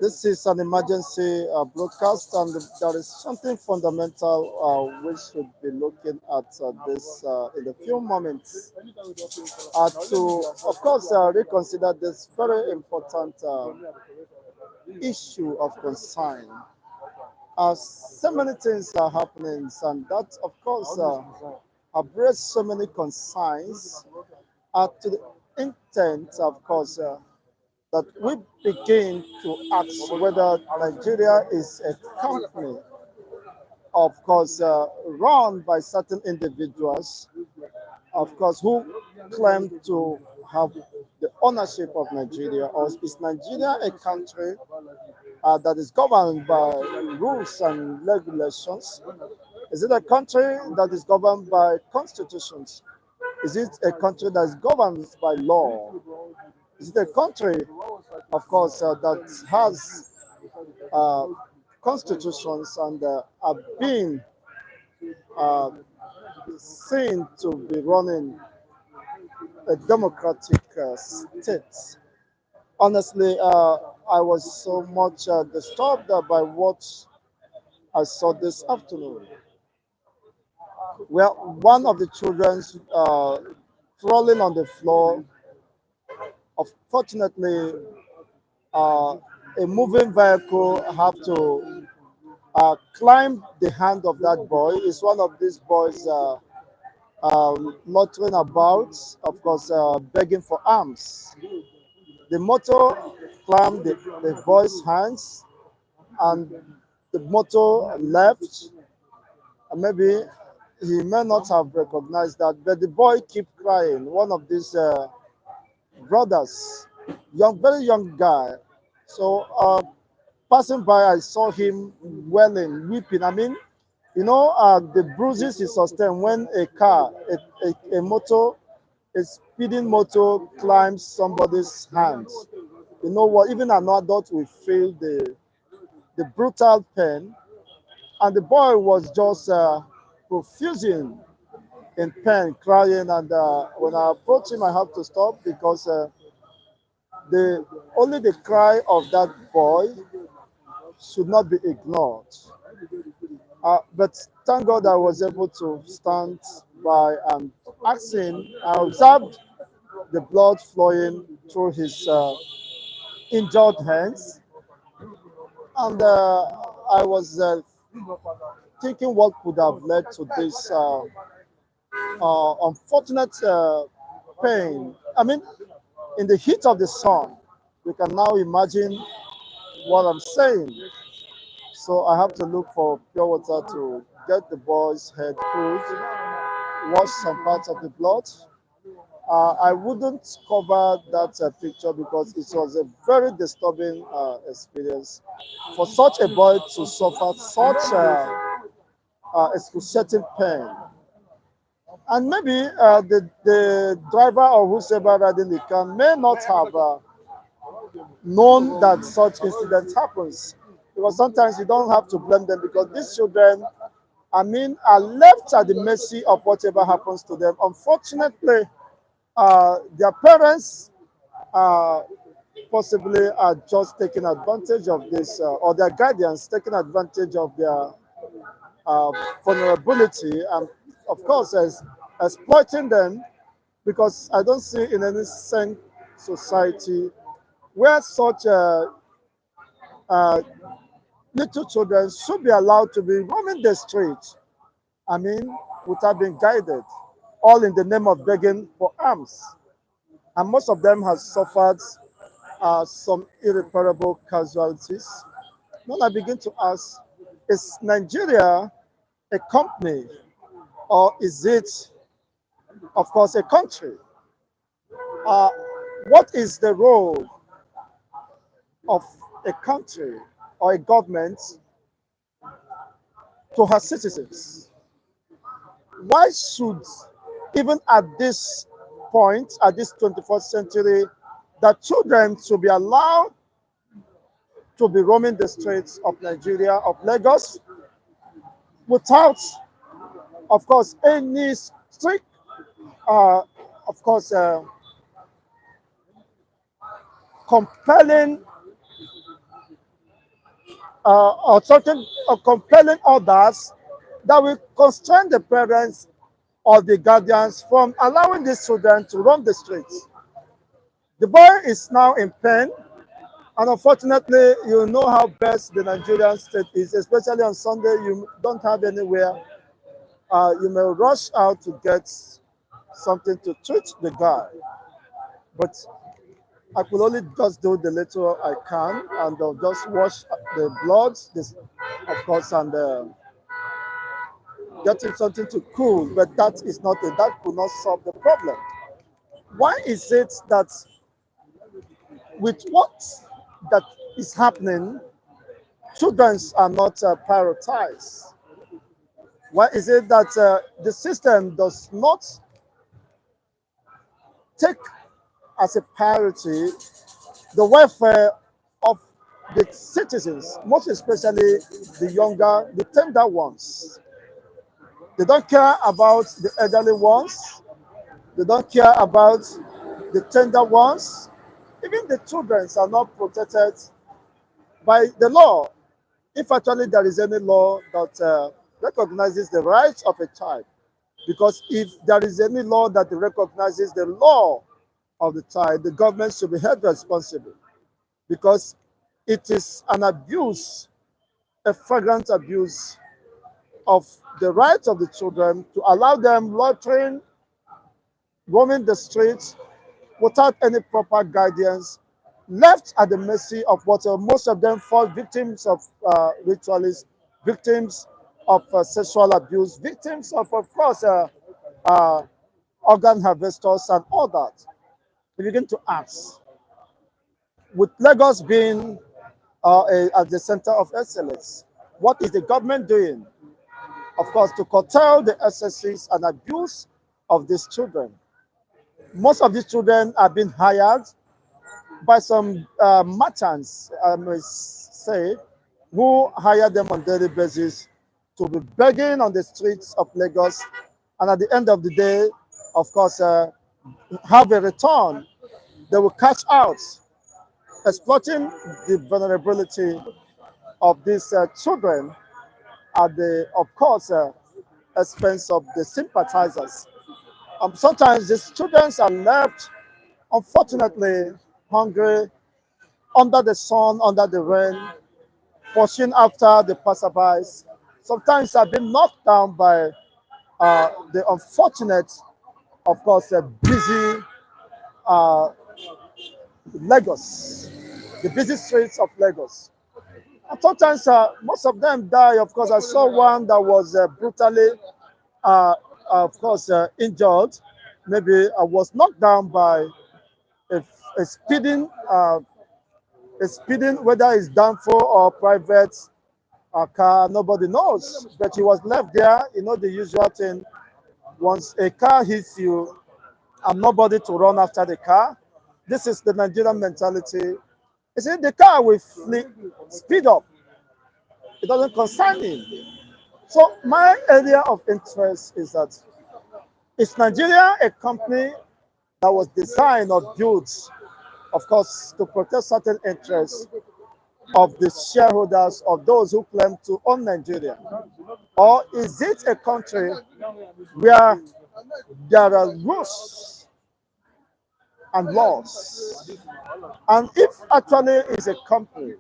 This is an emergency broadcast, and there is something fundamental we should be looking at this in a few moments. To, of course, reconsider this very important issue of concern. So many things are happening, and that, of course, have raised so many concerns to the intent, of course. That we begin to ask whether Nigeria is a company, of course, run by certain individuals, of course, who claim to have the ownership of Nigeria, or is Nigeria a country that is governed by rules and regulations? Is it a country that is governed by constitutions? Is it a country that is governed by law? Is it a country, of course, that has uh, constitutions and are being uh, seen to be running a democratic state? Honestly, I was so much disturbed by what I saw this afternoon. Well, one of the children crawling on the floor, unfortunately, uh, a moving vehicle have to climb the hand of that boy. Is one of these boys loitering about, of course, begging for alms. The motor climbed the boy's hands, and the motor left. And maybe he may not have recognized that, but the boy kept crying. One of these brothers, very young guy. So passing by, I saw him wailing, weeping. I mean, the bruises he sustained when a motor, a speeding motor climbs somebody's hands. You know what? Even an adult will feel the brutal pain. And the boy was just profusing in pain, crying. And when I approached him, I have to stop because the only the cry of that boy should not be ignored. But thank God I was able to stand by and asking. I observed the blood flowing through his injured hands, and I was thinking what could have led to this unfortunate pain. I mean, in the heat of the sun, you can now imagine what I'm saying. So I have to look for pure water to get the boy's head cooled, wash some parts of the blood. I wouldn't cover that picture because it was a very disturbing experience for such a boy to suffer such excruciating pain. And maybe the driver or whosoever riding the car may not have known that such incident happens. Because sometimes you don't have to blame them because these children, I mean, are left at the mercy of whatever happens to them. Unfortunately, their parents uh, possibly are just taking advantage of this, or their guardians taking advantage of their uh, vulnerability, and of course, as exploiting them. Because I don't see in any sane society where such uh, little children should be allowed to be roaming the streets. I mean, without being guided, all in the name of begging for alms. And most of them have suffered some irreparable casualties. When I begin to ask, is Nigeria a company or is it, of course, a country? Uh, what is the role of a country or a government to her citizens? Why should, even at this point, at this 21st century, that children should be allowed to be roaming the streets of Nigeria, of Lagos, without, of course, any strict, uh, of course, compelling or something or compelling others that will constrain the parents or the guardians from allowing these children to roam the streets. The boy is now in pain, and unfortunately, you know how best the Nigerian state is, especially on Sunday. You don't have anywhere. You may rush out to get something to treat the guy, but I could only just do the little I can and just wash the blood, this, of course, and get him something to cool. But that is not it. That could not solve the problem. Why is it that with what that is happening, children are not prioritized? Why is it that the system does not take as a priority the welfare of the citizens, most especially the younger, the tender ones? They don't care about the elderly ones. They don't care about the tender ones. Even the children are not protected by the law. If actually there is any law that recognizes the rights of a child, because if there is any law that recognizes the law of the child, the government should be held responsible, because it is an abuse, a flagrant abuse of the rights of the children to allow them loitering, roaming the streets without any proper guidance, left at the mercy of what most of them fall victims of ritualists, victims of sexual abuse, victims of course, uh, organ harvesters and all that. We begin to ask, with Lagos being at the center of excellence, what is the government doing, of course, to curtail the excesses and abuse of these children? Most of these children are being hired by some merchants, I may say, who hire them on daily basis to be begging on the streets of Lagos, and at the end of the day, of course, have a return. They will cash out, exploiting the vulnerability of these children at the, of course, expense of the sympathizers. Sometimes these students are left, unfortunately, hungry, under the sun, under the rain, pursuing after the passerbys. Sometimes have been knocked down by the unfortunate, of course, busy uh, Lagos, the busy streets of Lagos. And sometimes most of them die. Of course, I saw one that was brutally, uh, of course, injured. Maybe was knocked down by a, a speeding, whether it's downfall or private car, nobody knows. But he was left there. You know the usual thing. Once a car hits you, and nobody to run after the car. This is the Nigerian mentality. You see, the car will speed up. It doesn't concern him. So my area of interest is that, is Nigeria a company that was designed or built, of course, to protect certain interests of the shareholders of those who claim to own Nigeria? Or is it a country where there are rules and laws? And if actually is a company,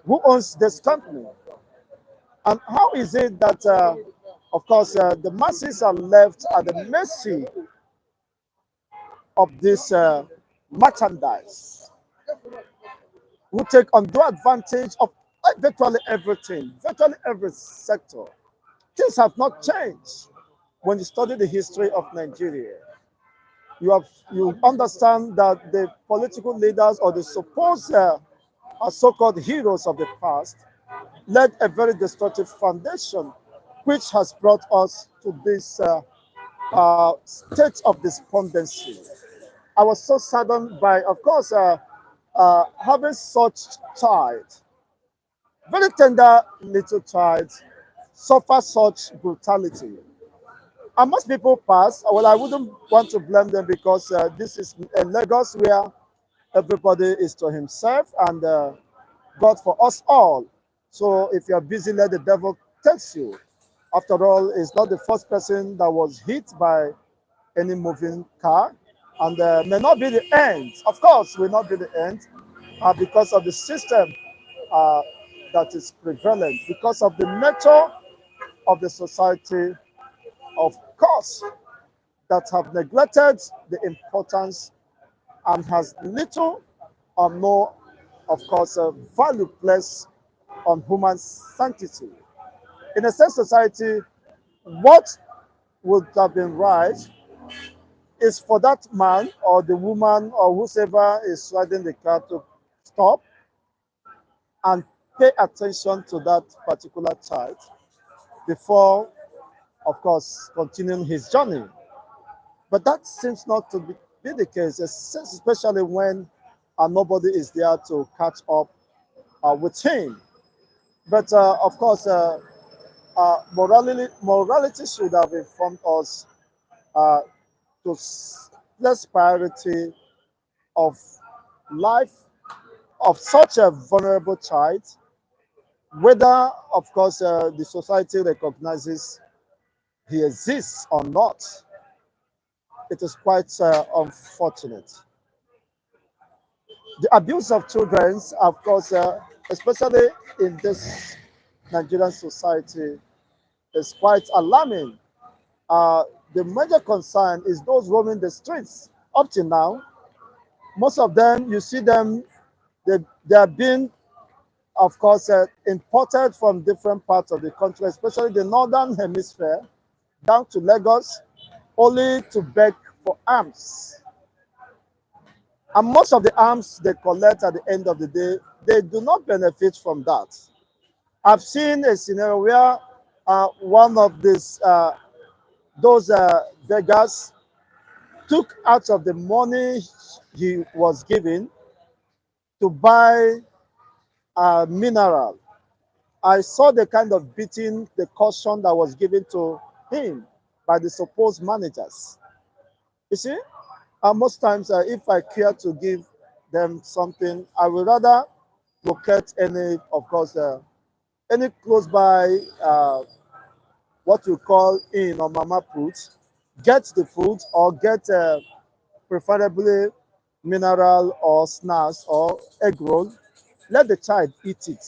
who owns this company? And how is it that, of course, the masses are left at the mercy of this merchandise, who take undue advantage of virtually everything, virtually every sector? Things have not changed. When you study the history of Nigeria, you understand that the political leaders or the supposed so-called heroes of the past led a very destructive foundation, which has brought us to this state of despondency. I was so saddened by, of course, having such child, very tender little child, suffer such brutality. And most people pass. Well, I wouldn't want to blame them, because this is a Lagos where everybody is to himself, and God for us all. So if you're busy, let the devil takes you. After all, it's not the first person that was hit by any moving car, and may not be the end. Of course, will not be the end because of the system uh, that is prevalent, because of the nature of the society, of course, that have neglected the importance and has little or no, of course, value placed on human sanctity. In a safe society, what would have been right is for that man or the woman or whoever is riding the car to stop and pay attention to that particular child before, of course, continuing his journey. But that seems not to be the case, especially when nobody is there to catch up with him. But of course, morality should have informed us uh, to place priority of life of such a vulnerable child, whether, of course, the society recognizes he exists or not. It is quite unfortunate. The abuse of children, of course, especially in this Nigerian society, is quite alarming. Uh, the major concern is those roaming the streets. Up to now, most of them, you see them, they are being, of course, imported from different parts of the country, especially the northern hemisphere, down to Lagos, only to beg for arms. And most of the arms they collect at the end of the day, they do not benefit from that. I've seen a scenario where one of those beggars took out of the money he was given to buy a mineral. I saw the kind of beating, the caution that was given to him by the supposed managers. You see, most times if I care to give them something, I would rather locate any, of course, any close by what you call in or mama put, get the food or get preferably mineral or snacks or egg roll. Let the child eat it.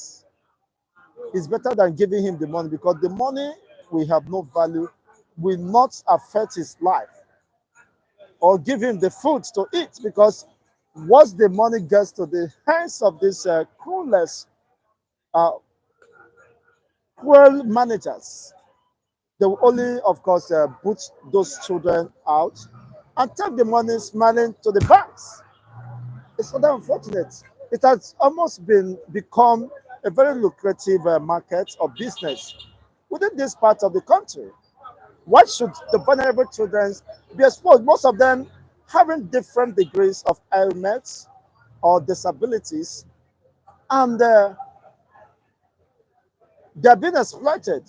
It's better than giving him the money because the money will have no value, will not affect his life, or give him the food to eat because once the money gets to the hands of these uh, cruel managers, they will only, of course, put those children out and take the money smiling to the banks. It's rather unfortunate. It has almost become a very lucrative market or business within this part of the country. Why should the vulnerable children be exposed? Most of them having different degrees of ailments or disabilities, and they're being exploited,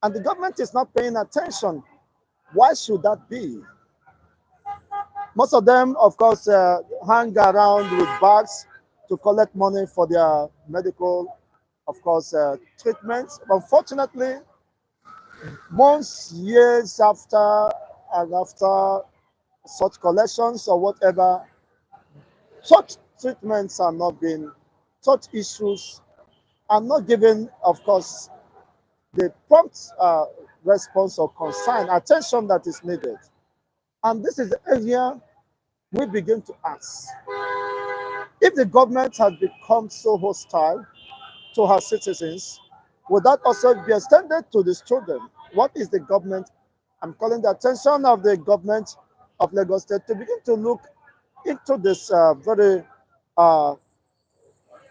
and the government is not paying attention. Why should that be? Most of them, of course, hang around with bags to collect money for their medical, of course, treatments. Unfortunately, months, years after, and after such collections or whatever, such treatments are not being, such issues are not given, of course, the prompt response or concern, attention that is needed. And this is the area we begin to ask. If the government has become so hostile to her citizens, would that also be extended to these children? What is the government? I'm calling the attention of the government of Lagos State to begin to look into this very uh,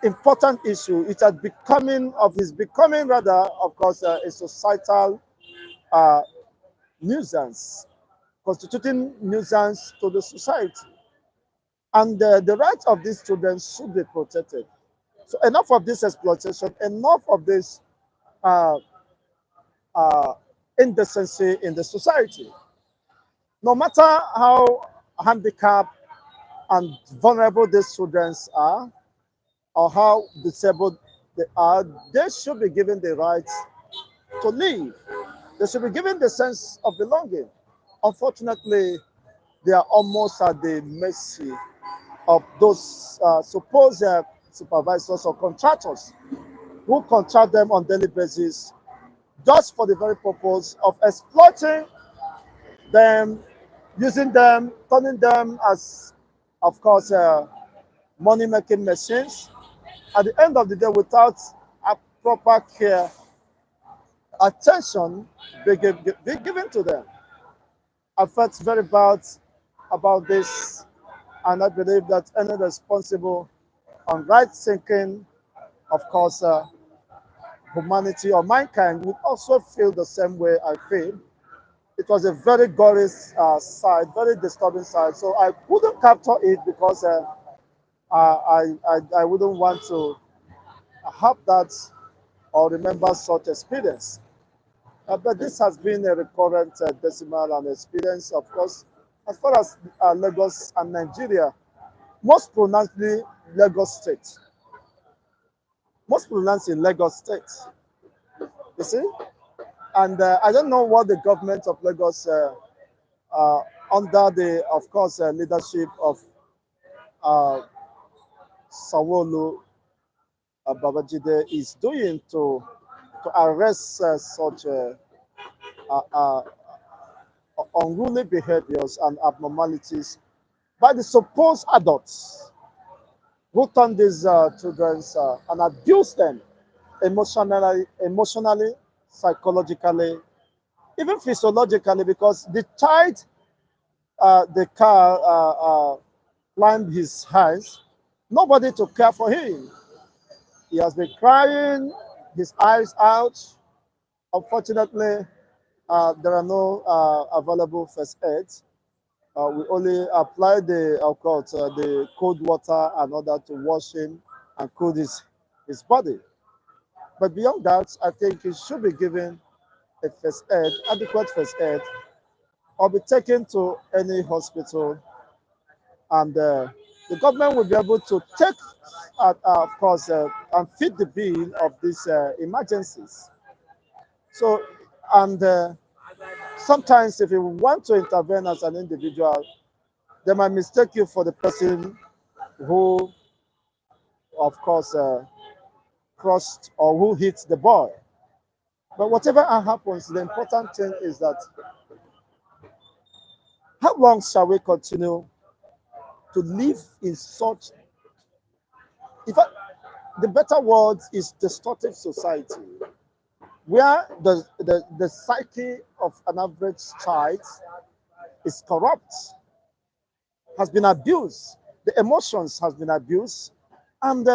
important issue. It has becoming of is becoming rather, of course, a societal uh, nuisance, constituting nuisance to the society, and the rights of these children should be protected. So enough of this exploitation, enough of this uh, uh, indecency in the society. No matter how handicapped and vulnerable these children are, or how disabled they are, they should be given the right to live. They should be given the sense of belonging. Unfortunately, they are almost at the mercy of those supposed supervisors or contractors who contract them on daily basis just for the very purpose of exploiting them, using them, turning them as, of course, money-making machines. At the end of the day, without a proper care, attention be given to them. I felt very bad about this, and I believe that any responsible and right thinking, of course, humanity or mankind would also feel the same way I feel. It was a very gory side, very disturbing side. So I couldn't capture it because I wouldn't want to have that or remember such experience. But this has been a recurrent decimal and experience, of course, as far as Lagos and Nigeria, most pronouncedly Lagos State, most pronounced in Lagos State. You see, and I don't know what the government of Lagos, under the, of course, leadership of uh, Sawolu Babajide, is doing to arrest such uh, uh, unruly behaviors and abnormalities by the supposed adults who turn these children and abuse them emotionally, psychologically, even physiologically, because the child, the car climbed his hands, nobody to care for him. He has been crying, his eyes out. Unfortunately, there are no available first aids. We only apply the, of course, the cold water and order to wash him and cool his body. But beyond that, I think he should be given a first aid, adequate first aid, or be taken to any hospital, and the government will be able to take, of course, and fit the bill of these emergencies. So, and sometimes if you want to intervene as an individual, they might mistake you for the person who, of course, crossed or who hit the boy. But whatever happens, the important thing is that how long shall we continue to live in such, in fact, the better word is destructive society, where the psyche of an average child is corrupt, has been abused, the emotions has been abused, and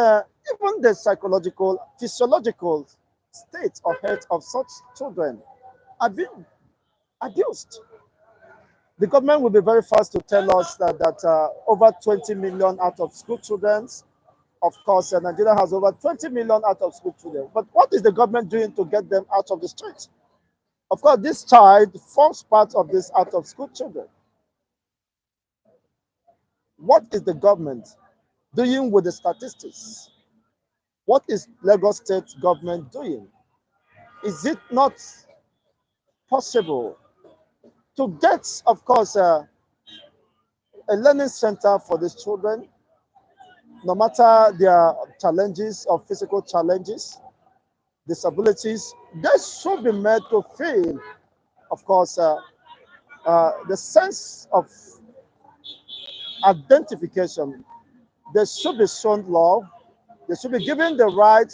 even the psychological, physiological state or health of such children are being abused. The government will be very fast to tell us that over 20 million out of school children, of course, Nigeria has over 20 million out of school children. But what is the government doing to get them out of the streets? Of course, this child forms part of this out of school children. What is the government doing with the statistics? What is Lagos State government doing? Is it not possible to get, of course, a learning center for these children, no matter their challenges or physical challenges, disabilities? They should be made to feel, of course, the sense of identification. They should be shown love. They should be given the right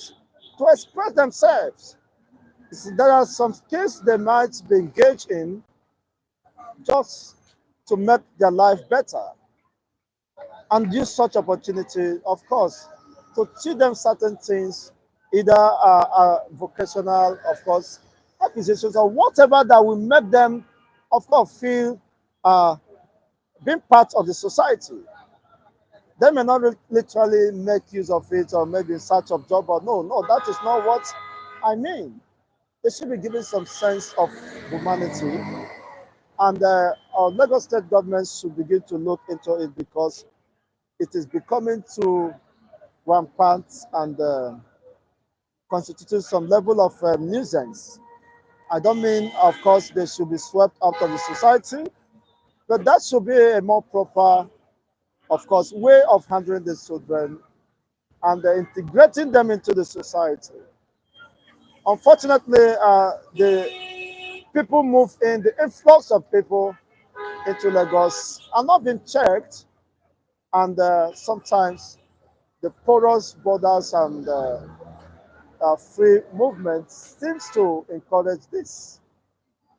to express themselves. See, there are some skills they might be engaged in just to make their life better, and use such opportunity, of course, to teach them certain things, either vocational, of course, acquisitions or whatever that will make them, of course, feel being part of the society. They may not literally make use of it or maybe in search of job, or no, that is not what I mean. They should be given some sense of humanity, and our Lagos State government should begin to look into it, because it is becoming too rampant and constitute some level of nuisance. I don't mean, of course, they should be swept out of the society, but that should be a more proper, of course, way of handling the children and integrating them into the society. Unfortunately, the people move in, the influx of people into Lagos are not being checked, and sometimes the porous borders and free movement seems to encourage this.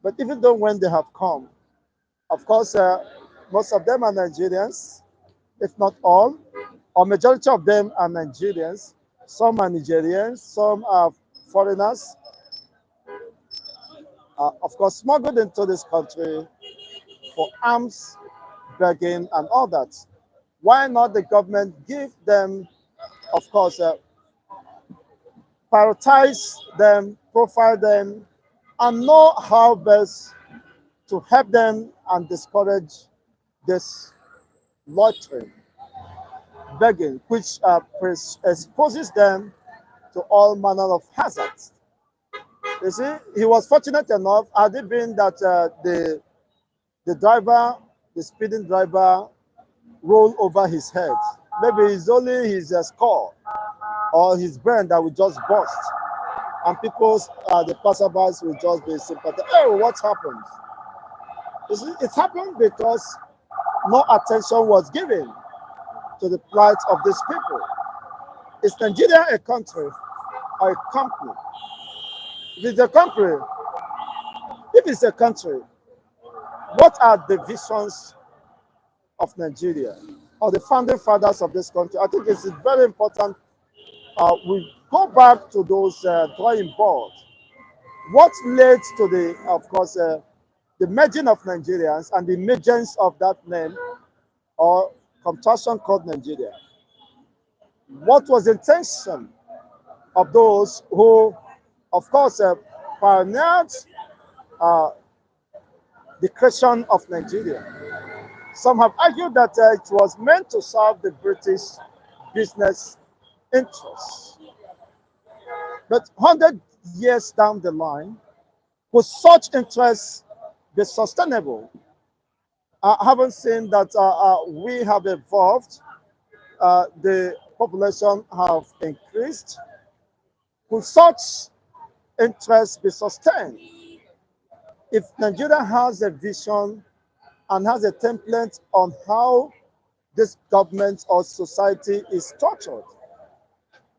But even though when they have come, of course, most of them are Nigerians, if not all, or majority of them are Nigerians. Some are Nigerians, some are foreigners, of course, smuggled into this country for arms, begging, and all that. Why not the government give them, of course, prioritize them, profile them, and know how best to help them and discourage this loitering, begging, which exposes them to all manner of hazards. You see, he was fortunate enough, had it been that the driver, the speeding driver, rolled over his head. Maybe it's only his skull or his brain that will just burst, and people, the passerbys, will just be sympathetic. Oh, what happened? You see, it happened because no attention was given to the plight of these people. Is Nigeria a country or a company? If it's a country, if it's a country, what are the visions of Nigeria or the founding fathers of this country? I think it's very important we go back to those drawing boards. What led to the, of course, the merging of Nigerians and the emergence of that name or contraction called Nigeria? What was the intention of those who, of course, pioneered uh, the creation of Nigeria? Some have argued that it was meant to serve the British business interests. But 100 years down the line, will such interests be sustainable? I haven't seen that we have evolved, the population have increased. Will such interests be sustained? If Nigeria has a vision and has a template on how this government or society is structured,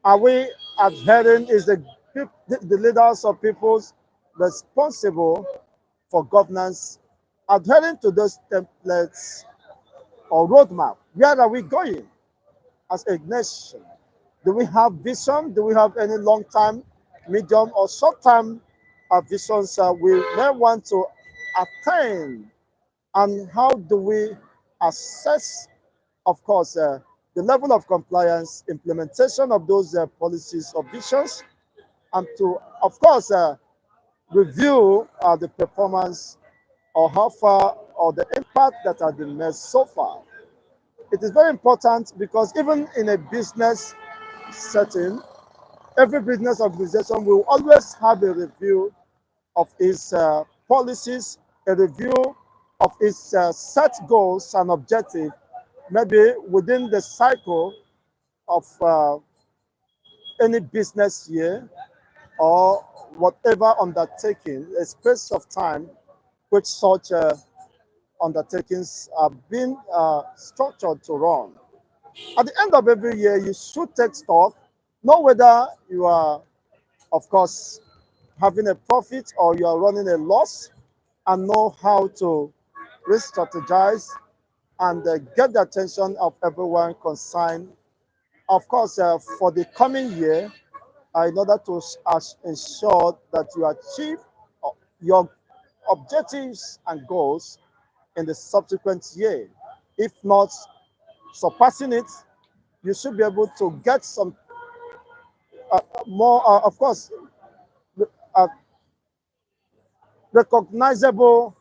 are we adhering? Is the leaders of peoples responsible for governance adhering to those templates or roadmap? Where are we going as a nation? Do we have vision? Do we have any long-term, medium, or short-term visions we may want to attain? And how do we assess, of course, the level of compliance, implementation of those policies or visions, and to, of course, review the performance or how far or the impact that has been made so far? It is very important because even in a business setting, every business organization will always have a review of its policies, a review of its set goals and objectives, maybe within the cycle of any business year or whatever undertaking, a space of time which such undertakings are being structured to run. At the end of every year, you should take stock, know whether you are, of course, having a profit or you are running a loss, and know how to re-strategize and get the attention of everyone concerned, of course, for the coming year, in order to ensure that you achieve your objectives and goals in the subsequent year. If not surpassing it, you should be able to get some more, of course, uh, recognizable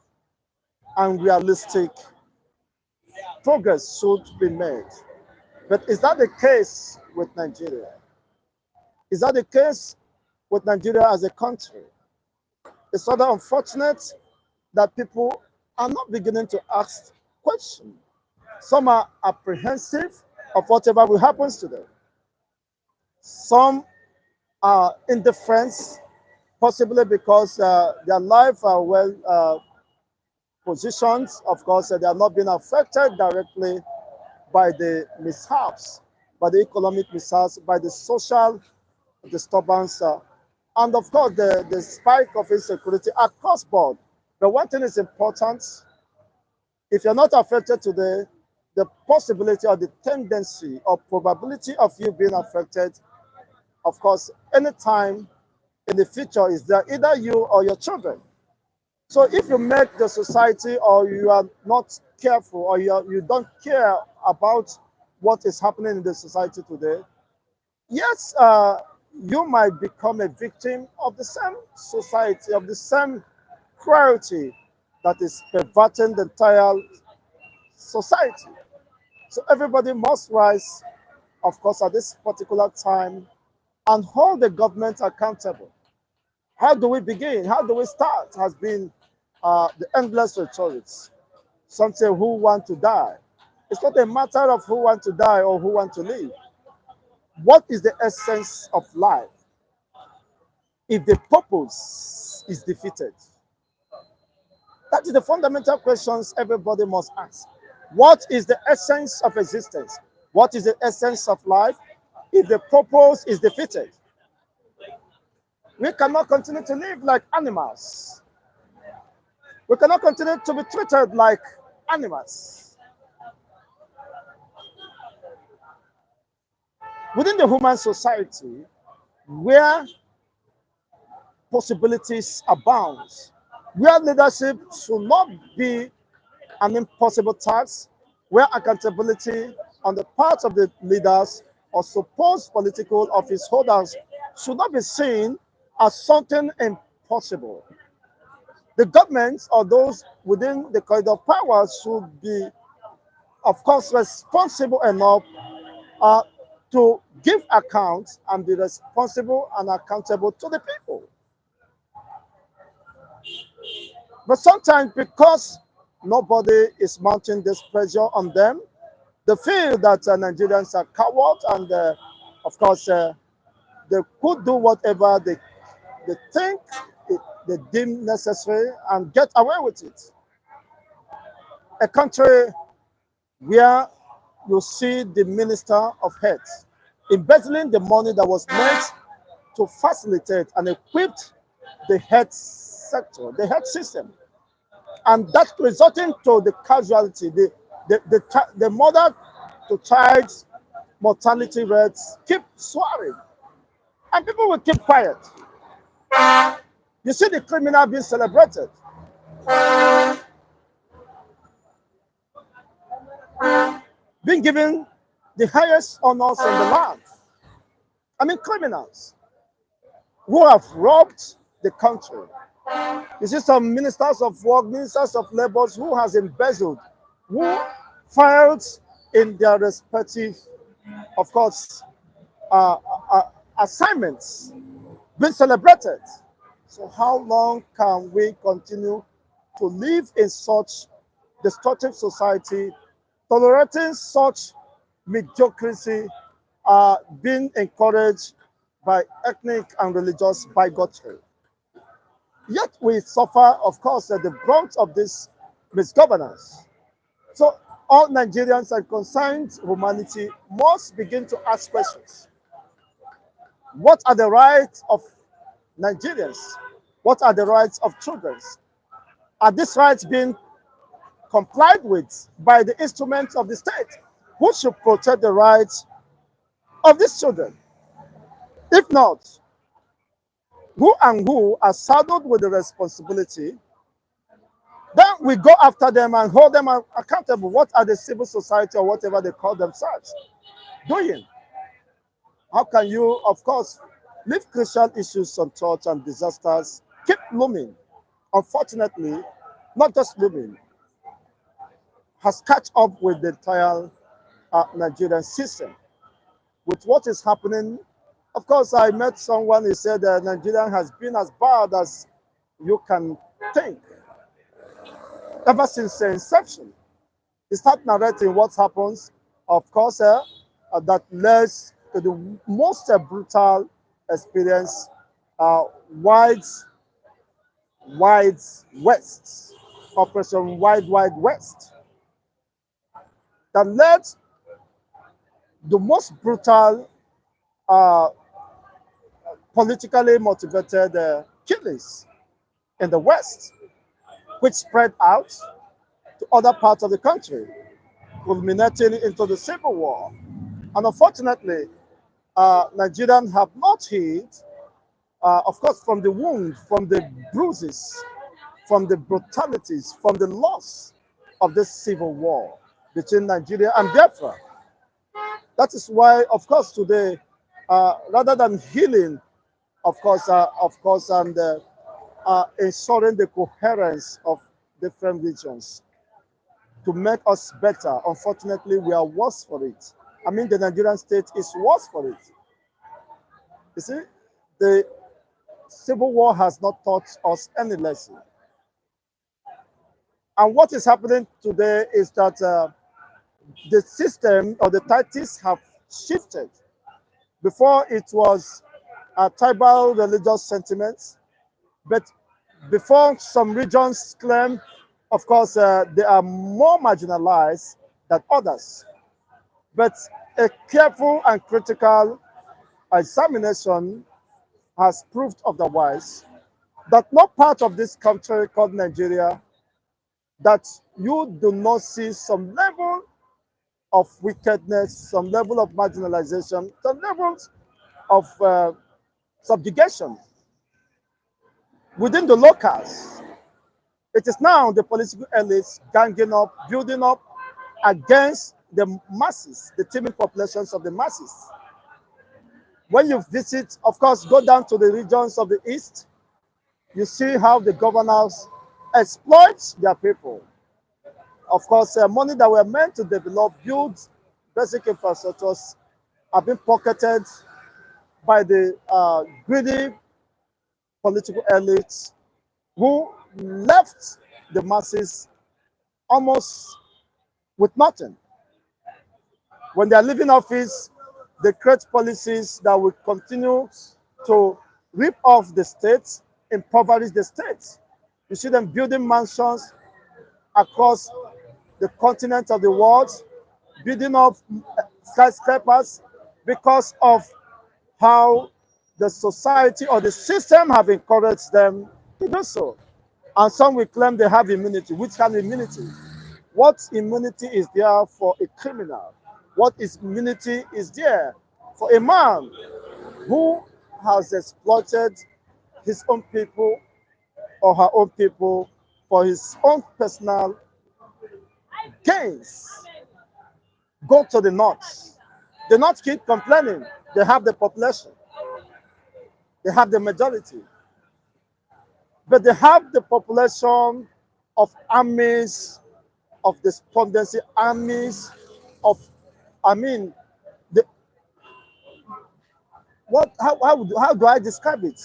and realistic progress should be made. But is that the case with Nigeria? Is that the case with Nigeria as a country. It's rather unfortunate that people are not beginning to ask questions. Some are apprehensive of whatever will happen to them. Some are indifferent, possibly because their life are well positioned. Of course, they are not being affected directly by the mishaps, by the economic mishaps, by the social disturbance, and of course the spike of insecurity across board. But one thing is important: if you're not affected today, the possibility or the tendency or probability of you being affected, of course, anytime in the future is there, either you or your children. So if you make the society or you are not careful or you don't care about what is happening in the society today, yes, you might become a victim of the same society, of the same cruelty that is perverting the entire society. So everybody must rise, of course, at this particular time and hold the government accountable. How do we begin? How do we start? Has been the endless rhetoric. Some say who want to die. It's not a matter of who want to die or who want to live. What is the essence of life if the purpose is defeated? That is the fundamental questions everybody must ask. What is the essence of existence? What is the essence of life if the purpose is defeated? We cannot continue to live like animals. We cannot continue to be treated like animals. Within the human society, where possibilities abound, where leadership should not be an impossible task, where accountability on the part of the leaders or supposed political office holders should not be seen as something impossible. The government or those within the corridor of power should be, of course, responsible enough uh, to give account and be responsible and accountable to the people. But sometimes, because nobody is mounting this pressure on them, they feel that Nigerians are cowards and, of course, they could do whatever they think they deem necessary and get away with it. A country where you see the Minister of Health embezzling the money that was meant to facilitate and equip the health sector, the health system, and that resulting to the casualty, the mother to child mortality rates keep soaring, and people will keep quiet. You see the criminal being celebrated. Being given the highest honors in the land. I mean, criminals who have robbed the country. You see some ministers of work, ministers of labor who has embezzled, who filed in their respective, of course, uh, uh, assignments, being celebrated. So how long can we continue to live in such destructive society, tolerating such mediocrity, being encouraged by ethnic and religious bigotry? Yet we suffer, of course, the brunt of this misgovernance. So all Nigerians and concerned humanity must begin to ask questions. What are the rights of Nigerians? What are the rights of children? Are these rights being complied with by the instruments of the state? Who should protect the rights of these children? If not, who and who are saddled with the responsibility? Then we go after them and hold them accountable. What are the civil society or whatever they call themselves doing? How can you, of course, leave crucial issues untouched and disasters keep looming? Unfortunately, not just looming, has catch up with the entire Nigerian system. With what is happening Of course, I met someone who said that Nigeria has been as bad as you can think ever since the inception. He start narrating what happens, of course, that leads to the most brutal experience, uh, wide, wide west, Operation Wide West, that led the most brutal, uh, politically motivated killings in the West, which spread out to other parts of the country, culminating into the Civil War. And unfortunately, Nigerians have not healed, of course, from the wound, from the bruises, from the brutalities, from the loss of this civil war between Nigeria and Biafra. That is why, of course, today, rather than healing, and ensuring the coherence of different regions to make us better, unfortunately, we are worse for it. I mean, the Nigerian state is worse for it. You see, the civil war has not taught us any lesson. And what is happening today is that the system or the tactics have shifted. Before it was tribal religious sentiments, but before some regions claim, of course, they are more marginalized than others. But a careful and critical examination has proved otherwise, that no part of this country called Nigeria that you do not see some level of wickedness, some level of marginalization, some levels of subjugation within the locals. It is now the political elites ganging up, building up against the masses, the teeming populations of the masses. When you visit, of course, go down to the regions of the East, you see how the governors exploit their people. Of course, money that were meant to develop, build basic infrastructures have been pocketed by the greedy political elites who left the masses almost with nothing. When they are leaving office, they create policies that will continue to rip off the state, impoverish the state. You see them building mansions across the continent of the world, building up skyscrapers because of how the society or the system have encouraged them to do so. And some will claim they have immunity. Which kind of immunity? What immunity is there for a criminal? What is immunity is there for a man who has exploited his own people or her own people for his own personal gains? Go to the north. The north keep complaining. They have the population. They have the majority. But they have the population of armies, of despondency, armies of, I mean, the, how do I describe it?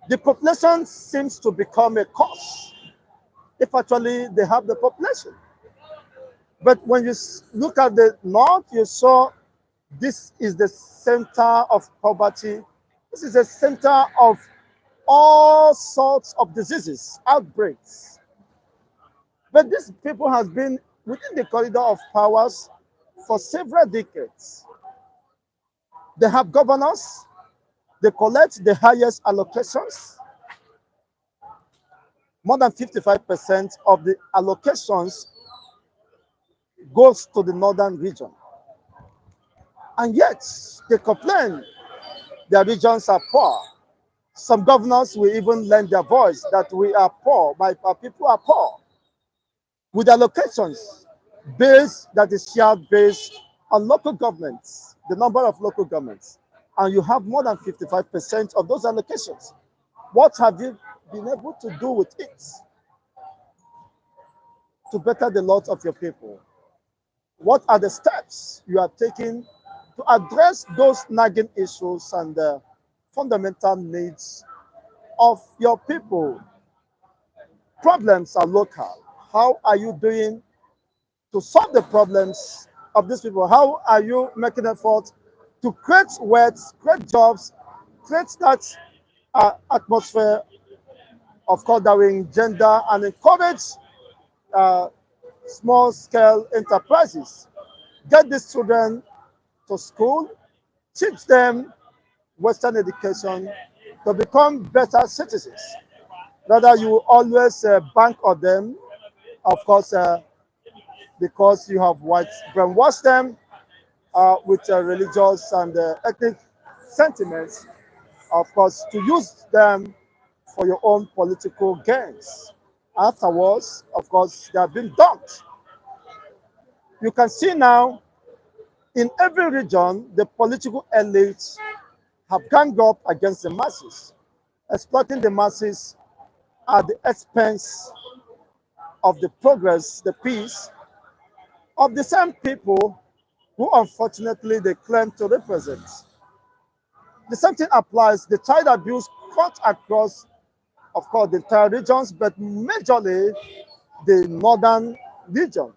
The population seems to become a cause if actually they have the population. But when you look at the north, you saw this is the center of poverty. This is the center of all sorts of diseases, outbreaks. But these people has been within the corridor of powers for several decades. They have governors, they collect the highest allocations. More than 55% of the allocations goes to the northern region. And yet, they complain their regions are poor. Some governors will even lend their voice that we are poor, our people are poor. With allocations based that is shared based on local governments, the number of local governments, and you have more than 55% of those allocations. What have you been able to do with it to better the lot of your people? What are the steps you are taking to address those nagging issues and the fundamental needs of your people. Problems are local. How are you doing to solve the problems of these people? How are you making effort to create wealth, create jobs, create that atmosphere, of course, that will engender and encourage uh, small scale enterprises? Get these children to school, teach them Western education to become better citizens. Rather, you always bank on them, of course, because you have white brainwashed them with religious and ethnic sentiments, of course, to use them for your own political gains. Afterwards, of course, they have been dumped. You can see now in every region, the political elites have ganged up against the masses, exploiting the masses at the expense of the progress, the peace of the same people who unfortunately they claim to represent. The same thing applies. The child abuse cut across, of course, the entire regions, but majorly the northern region.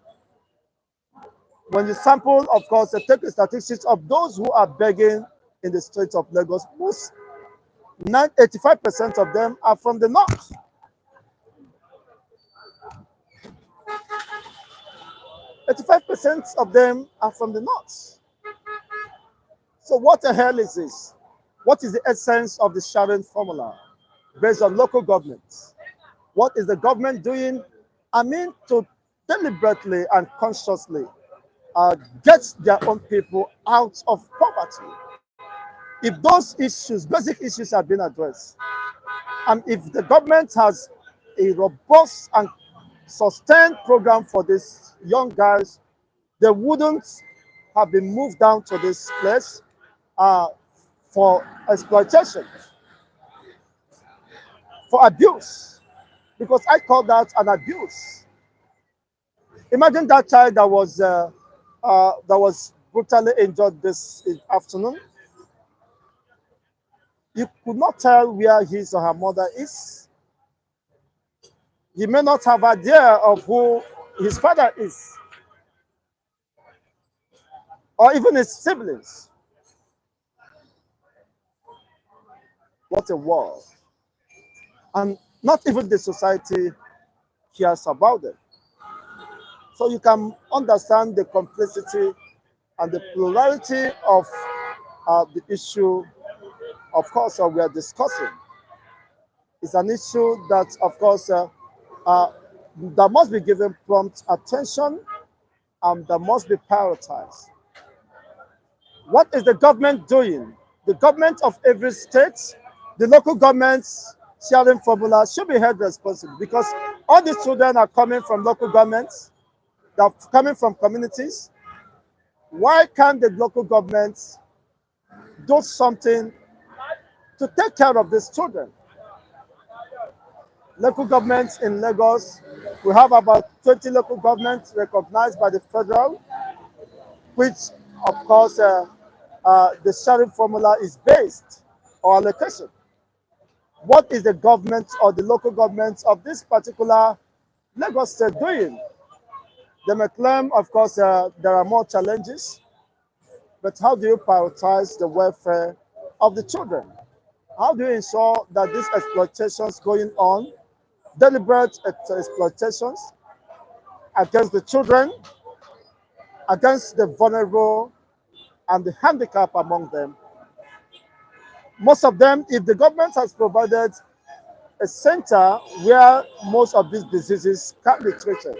When you sample, of course, take the statistics of those who are begging in the streets of Lagos, most 85% of them are from the north. 85% of them are from the north. So what the hell is this? What is the essence of the sharing formula based on local governments? What is the government doing? I mean, to deliberately and consciously get their own people out of poverty. If those issues, basic issues, have been addressed, and if the government has a robust and sustained program for these young guys, they wouldn't have been moved down to this place uh, for exploitation, for abuse, because I call that an abuse. Imagine that child that was brutally injured this afternoon. You could not tell where his or her mother is. He may not have idea of who his father is, or even his siblings. What a world. And not even the society cares about them. So you can understand the complexity and the plurality of the issue, of course, we are discussing. It's an issue that, of course, that must be given prompt attention and that must be prioritized. What is the government doing? The government of every state, the local government's sharing formula should be held responsible, because all these children are coming from local governments, they're coming from communities. Why can't the local governments do something to take care of these children? Local governments in Lagos, we have about 20 local governments recognized by the federal, which, of course, the sharing formula is based on allocation. What is the government or the local government of this particular Lagos state doing? They may claim, of course, there are more challenges, but how do you prioritize the welfare of the children? How do you ensure that these exploitations going on, deliberate exploitations against the children, against the vulnerable and the handicapped among them? Most of them, if the government has provided a center where most of these diseases can be treated,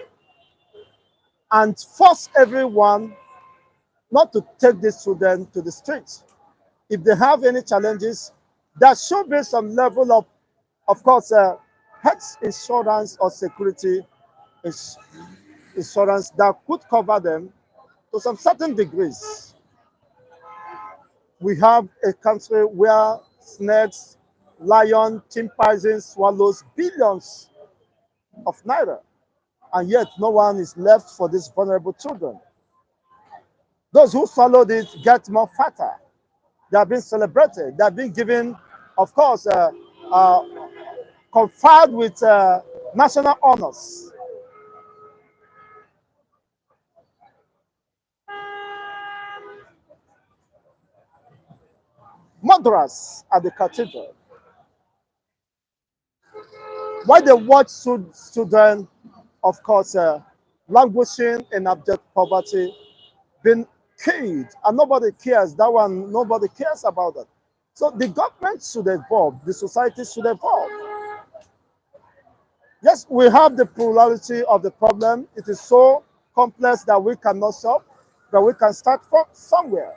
and force everyone not to take these children to the streets. If they have any challenges, there should be some level of course, health insurance or security insurance that could cover them to some certain degrees. We have a country where snakes, lions, chimpanzees swallows billions of naira, and yet no one is left for these vulnerable children. Those who followed it get more fatter. They have been celebrated. They have been given, of course, uh, conferred with national honors. Murderers at the cathedral. Why they watch children, of course, languishing in abject poverty, being killed, and nobody cares. That one, nobody cares about that. So the government should evolve, the society should evolve. Yes, we have the plurality of the problem. It is so complex that we cannot solve, but we can start from somewhere.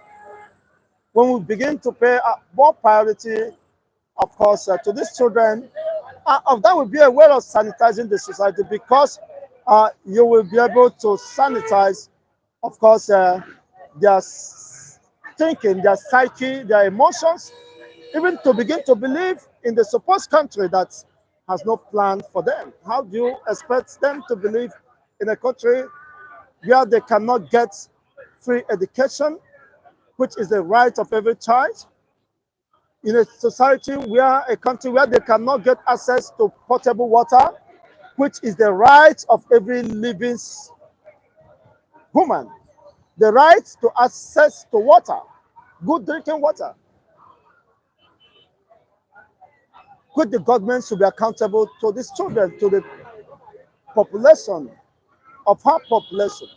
When we begin to pay more priority, of course, to these children, of that will be a way of sanitizing the society because you will be able to sanitize, of course, their thinking, their psyche, their emotions, even to begin to believe in the supposed country that has no plan for them. How do you expect them to believe in a country where they cannot get free education, which is the right of every child? In a society where a country where they cannot get access to potable water, which is the right of every living woman, the right to access to water, good drinking water. Could the government should be accountable to these children, to the population of her population?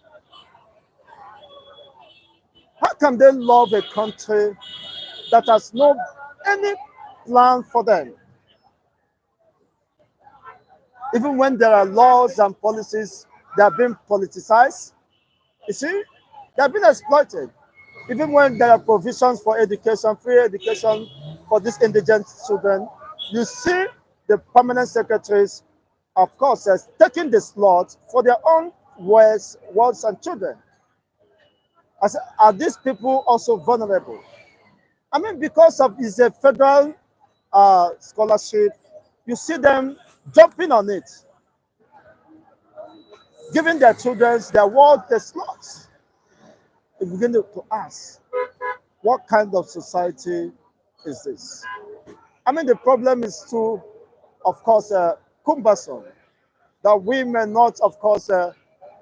How can they love a country that has no any plan for them? Even when there are laws and policies that are being politicized, you see, they have been exploited. Even when there are provisions for education, free education for these indigent children, you see the permanent secretaries, of course, as taking the slot for their own wards and children. I said, are these people also vulnerable? I mean, because of it's a federal scholarship, you see them jumping on it, giving their children their ward the slots. You begin to ask, what kind of society is this? I mean, the problem is too, of course, cumbersome, that we may not, of course,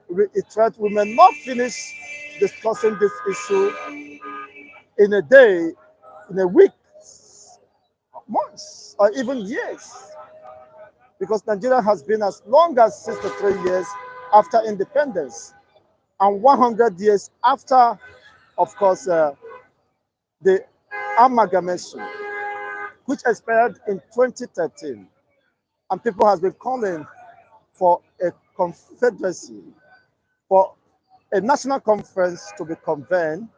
reiterate, we may not finish discussing this issue in a day, in a week, months, or even years. Because Nigeria has been as long as 63 years after independence and 100 years after, of course, the amalgamation, which expired in 2013. And people have been calling for a confederacy, for a national conference to be convened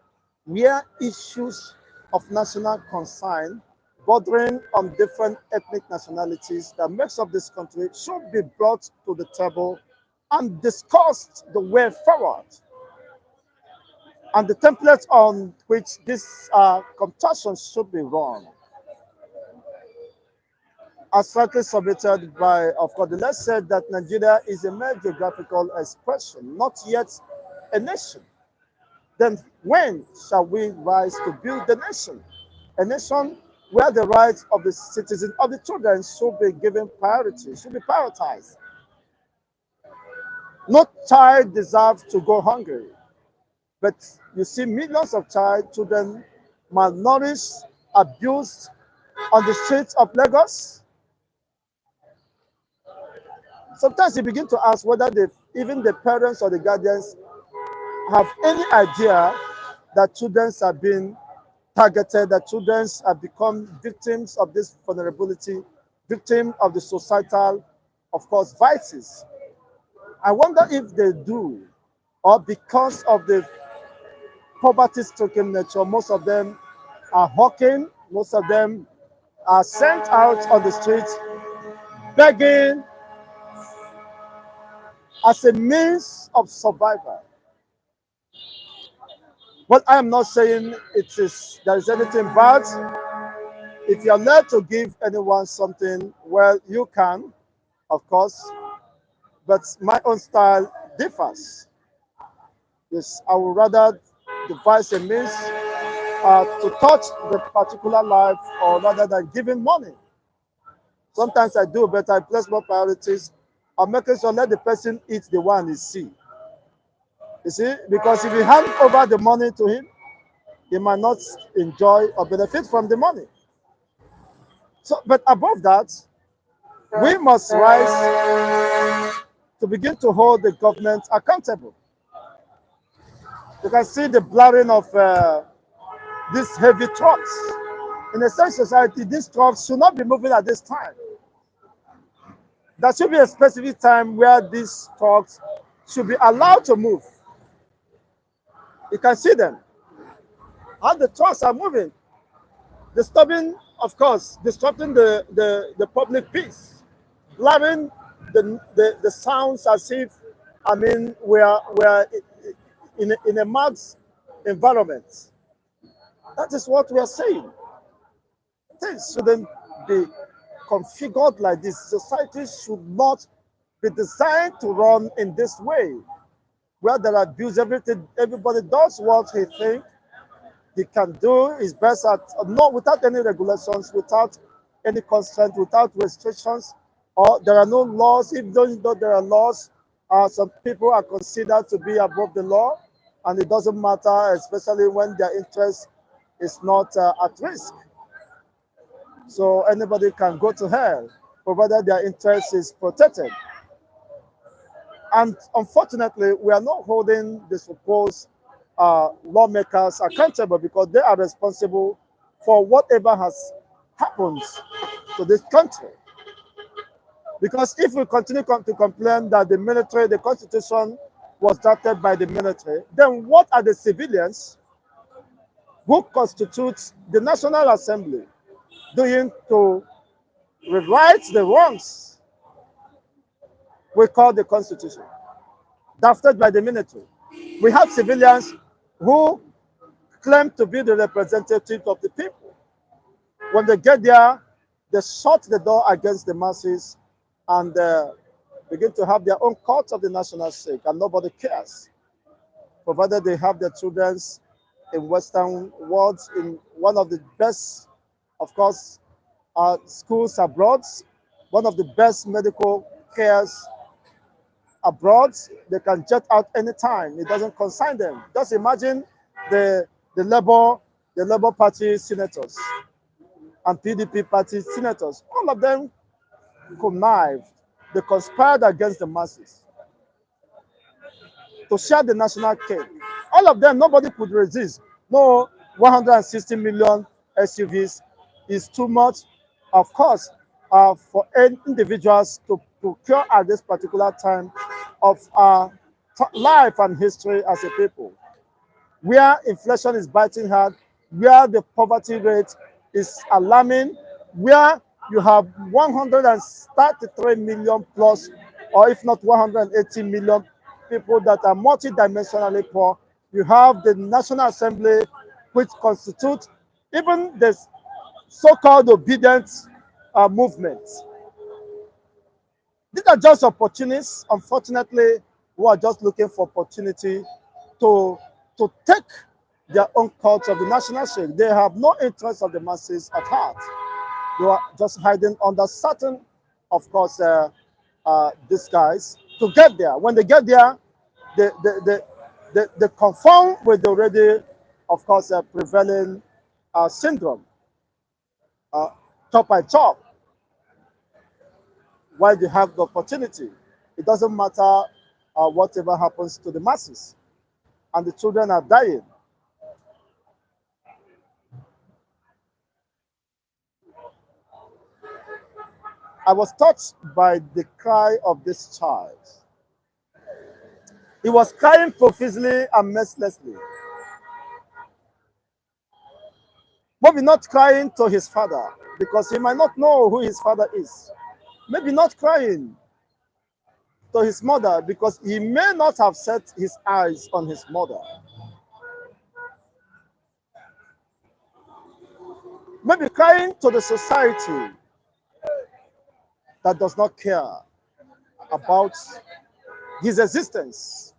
where issues of national concern bordering on different ethnic nationalities that makes up this country should be brought to the table and discussed the way forward. And the template on which this consultation should be run, as slightly submitted by, of course, the left said that Nigeria is a mere geographical expression, not yet a nation. Then when shall we rise to build the nation? A nation where the rights of the citizens, of the children, should be given priority, should be prioritized. No child deserves to go hungry, but you see millions of children malnourished, abused on the streets of Lagos. Sometimes you begin to ask whether even the parents or the guardians have any idea that children are being targeted, that children have become victims of this vulnerability, victim of the societal, of course, vices. I wonder if they do, or because of the poverty-stricken nature, most of them are hawking, most of them are sent out on the streets begging as a means of survival. Well, I am not saying there is anything bad. If you're led to give anyone something, well, you can, of course, but my own style differs. Yes, I would rather devise a means to touch the particular life, or rather than giving money. Sometimes I do, but I place more priorities on making sure let the person eat the one he see. You see, because if you hand over the money to him, he might not enjoy or benefit from the money. So, but above that, we must rise to begin to hold the government accountable. You can see the blaring of these heavy trucks. In a such society, these trucks should not be moving at this time. There should be a specific time where these trucks should be allowed to move. You can see them. How the trucks are moving, disturbing, of course, disrupting the public peace, blaring the sounds as if, I mean, we're in a mass environment. That is what we are saying. Things shouldn't be configured like this. Society should not be designed to run in this way, where there are abuse, everything, everybody does what he thinks he can do his best at, not without any regulations, without any constraint, without restrictions, or there are no laws. Even though there are laws, some people are considered to be above the law, and it doesn't matter, especially when their interest is not at risk. So anybody can go to hell, provided their interest is protected. And unfortunately, we are not holding the supposed lawmakers accountable, because they are responsible for whatever has happened to this country. Because if we continue to complain that the military, the constitution was drafted by the military, then what are the civilians who constitute the National Assembly doing to rewrite the wrongs we call the constitution, drafted by the military? We have civilians who claim to be the representatives of the people. When they get there, they shut the door against the masses and begin to have their own cult of the national sake, and nobody cares, provided they have their children in Western worlds, in one of the best, of course, schools abroad, one of the best medical cares abroad. They can jet out anytime. It doesn't concern them. Just imagine the Labour Party senators and PDP party senators. All of them connived. They conspired against the masses to share the national cake. All of them, nobody could resist. No, 160 million SUVs is too much, of course, for individuals to procure at this particular time of our life and history as a people, where inflation is biting hard, where the poverty rate is alarming, where you have 133 million plus, or if not 180 million people that are multidimensionally poor. You have the National Assembly, which constitutes even the so-called obedient movement. These are just opportunists, unfortunately, who are just looking for opportunity to take their own cult of the national shake. They have no interest of the masses at heart. They are just hiding under certain, of course, disguise to get there. When they get there, they conform with the already, of course, prevailing syndrome, chop by chop. While you have the opportunity, it doesn't matter whatever happens to the masses, and the children are dying. I was touched by the cry of this child. He was crying profusely and mercilessly. Maybe not crying to his father, because he might not know who his father is. Maybe not crying to his mother, because he may not have set his eyes on his mother. Maybe crying to the society that does not care about his existence.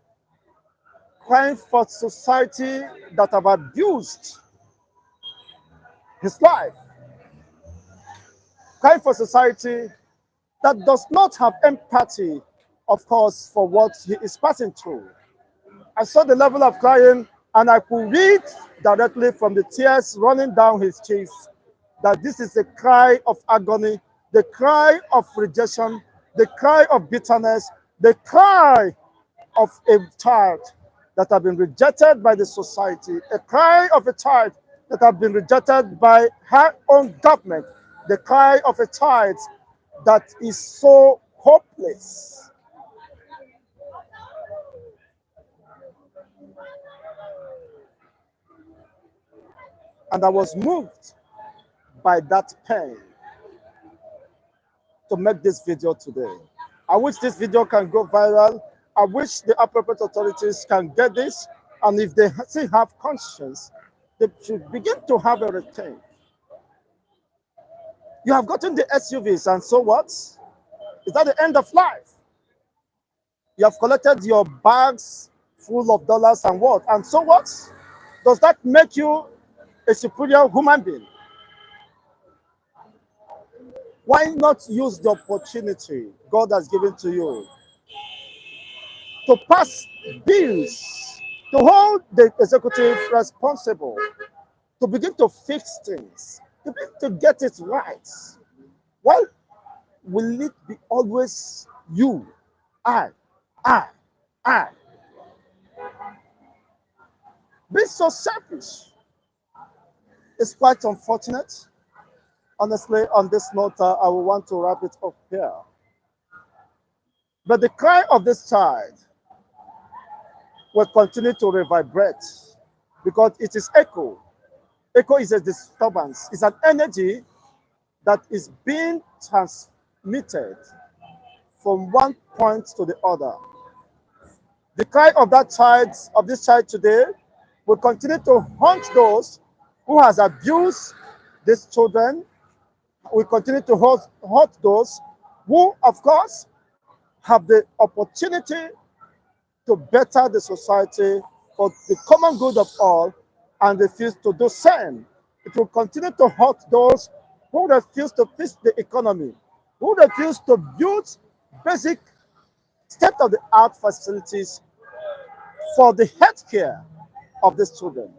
crying for society that have abused his life, crying for society that does not have empathy, of course, for what he is passing through. I saw the level of crying, and I could read directly from the tears running down his cheeks that this is a cry of agony, the cry of rejection, the cry of bitterness, the cry of a child that have been rejected by the society, a cry of a child that have been rejected by her own government, the cry of a child that is so hopeless. And I was moved by that pain to make this video today. I wish this video can go viral. I wish the appropriate authorities can get this. And if they still have conscience, they should begin to have a rethink. You have gotten the SUVs, and so what? Is that the end of life? You have collected your bags full of dollars and what? And so what? Does that make you a superior human being? Why not use the opportunity God has given to you to pass bills, to hold the executive responsible, to begin to fix things, to begin to get it right? Why will it be always you, I, I, I? Being so selfish is quite unfortunate. Honestly, on this note, I will want to wrap it up here. But the cry of this child will continue to reverberate because it is echo. Echo is a disturbance, it's an energy that is being transmitted from one point to the other. The cry of this child today, will continue to haunt those who has abused these children. We continue to hurt those who, of course, have the opportunity to better the society for the common good of all and refuse to do same. It will continue to hurt those who refuse to fix the economy, who refuse to build basic state-of-the-art facilities for the health care of these children,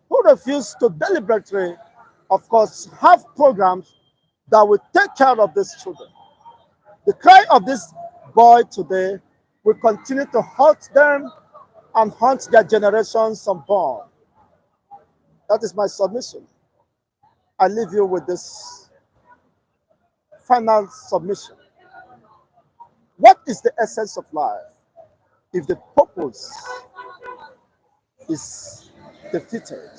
who refuse to deliberately, of course, have programs that will take care of these children. The cry of this boy today will continue to haunt them and haunt their generations unborn. That is my submission. I leave you with this final submission. What is the essence of life if the purpose is defeated?